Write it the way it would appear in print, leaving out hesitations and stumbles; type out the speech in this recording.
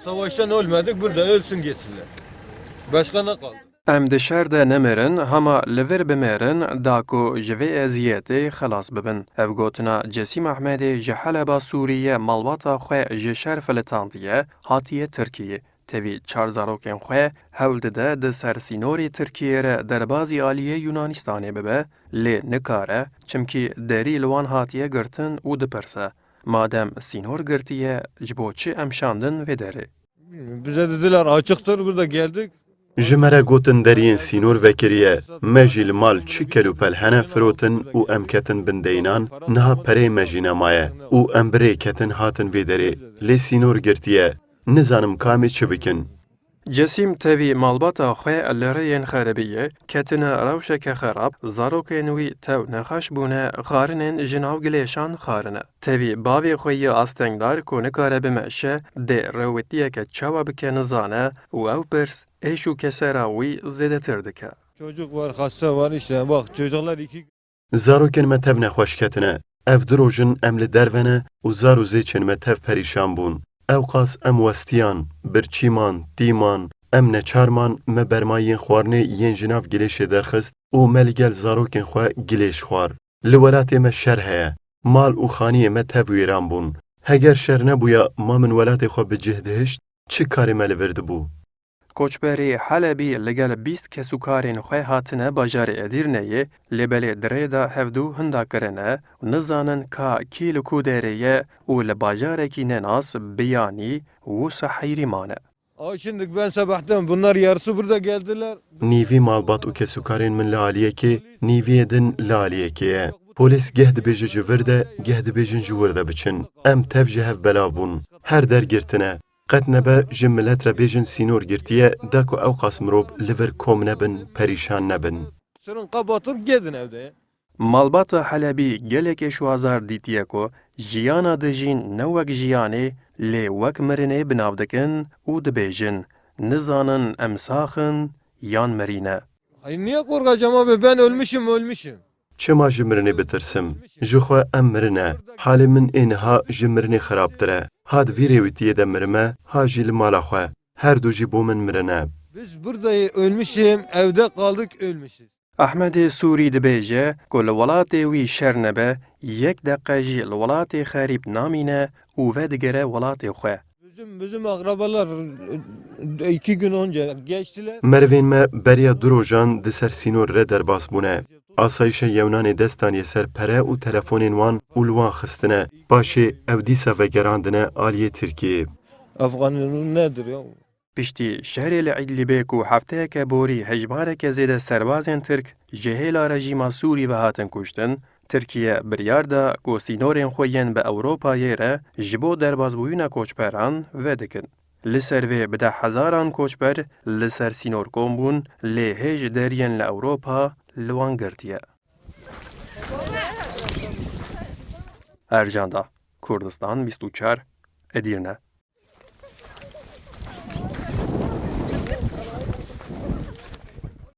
Savaştan ölmedik, burada ölsün geçsinler. Başka ne kaldı? Em di şer de nemirin, hema li vir bimirin da ku ji vê eziyetê xelas bibin. Ev gotina Cesîm Ehmedê ji Heleba Sûriye malbata xwe ji şer filitandiye hatiye Tirkiyeyê. Tevî çar zarokên xwe hewl dide di ser sînorê Tirkiyeyê re derbasî aliyê Yunanistanê bibe, lê nikare çimkî derî li wan hatiye girtin û dipirse. Madem sînor girtiye, ji bo çi em şandin vê derê? Bize dediler açıktır, burada geldik. Ji me re gotin deriyên sînor vekiriye, me jî li mal çi kelûpelhene firotin û em ketin bindeynan, niha perê me jî nemaye û em birê ketin hatin vê derê. Lê sînor girtiye, nizanim kamê çi bikin. Cesîm tevî malbata xwe li rêyên xeribiyê ketine rewşeke xerab, zarokên wî tew nexweş bûne, xwarinên ji nav gilêşan xwarine. Tevî bavê xwe yê astengdar ku nikare bimeşe, dê rewetiyeke çawa bike nizane û ew pirs êş û kesera wî zêdetir dike. Çocuk var, hasta var işte. Bak çocuklar iki... Zarokên me tev nexweş ketine, ev di rojin em li dervene û zar û zêçên me tev perîşan bûn. Ew qas em westiyan, birçîman, tîman, em neçarman me bermayên xwarinê yên ji nav gilêşê derxist û me li gel zarokên xwe gilêş xwar. Li welatê me şer heye, mal û xaniyê me tev wêran bûn. Heger şer nebûya ma min welatê xwe bi cih dihişt, çi karê me li vir dibû? Koçberê Helebî li gel 20 kesûkarên xwe hatine bajarê Edirneyê, lêbelê dirê da hevdû hinda kirine, nizanin ka kî li ku derê ye û li bajarekî nenas biyanî wisa heyrî mane. Ay şimdi ben sabahtan bunlar yarısı burada geldiler. Nîvî malbat û kesûkarên min li aliyekê, nîviyê din li aliyekê ye. Polîs geh dibêje ji vir de, geh dibêjin ji wir de biçin. Em tev ji hev belav bûn. Her der girtine. Qet nebe ji millet re bêjin sînor girtiye, da ku ew qas mirov li vir kom nebin, perîşan nebin. Sırın kapatıp gidin evde. Malbata Helebî gelekê şwazar dîtiye ku jiyana dijîn ne wek jiyanê, lê wek mirinê binav dikin û dibêjin, nizanin em saxin yan mirîne. Ay niye korkacağım abi, ben ölmüşüm. Çima ji mirinê bitirsim? Ji xwe em mirine. Halê min ê niha ji mirinê xerabtir e. Ha di vî rêwîtiyê de mirime, ha jî li mala xwe. Her du jî bo min mirine. Biz burada ölmüşüm, evde kaldık ölmüşüz. Ehmedê Sûrî dibêje ku li welatê wî şer nebe, yek deqe jî li welatê xerîb namîne û vedigere welatê xwe. Bizim akrabalar 2 gün önce geçtiler. Merivên me beriya du rojan di ser sînor re derbas bûne. Asayişa Yewnanê destaniye ser pere û telefonên wan û li wan xistine. Paşê ew dîsa vegerandine aliyê Tirkiyeyê. Afganın nedir ya? Piştî şerê li İdlibê ku hefteyeke borî hejmareke zêde serbazên Tirk ji hêla rejîma Sûrî ve hatin kuştin, Tirkiye biryar da ku sînorên xwe yên bi Ewropayê re ji bo derbasbûyîna koçberan vedikin. Li ser vê bi 10,000 koçber li ser sînor kom bûn, lê hêj deriyên li Ewropa li wan girtiye. Ercan da, Kurdistan 24, Edirne.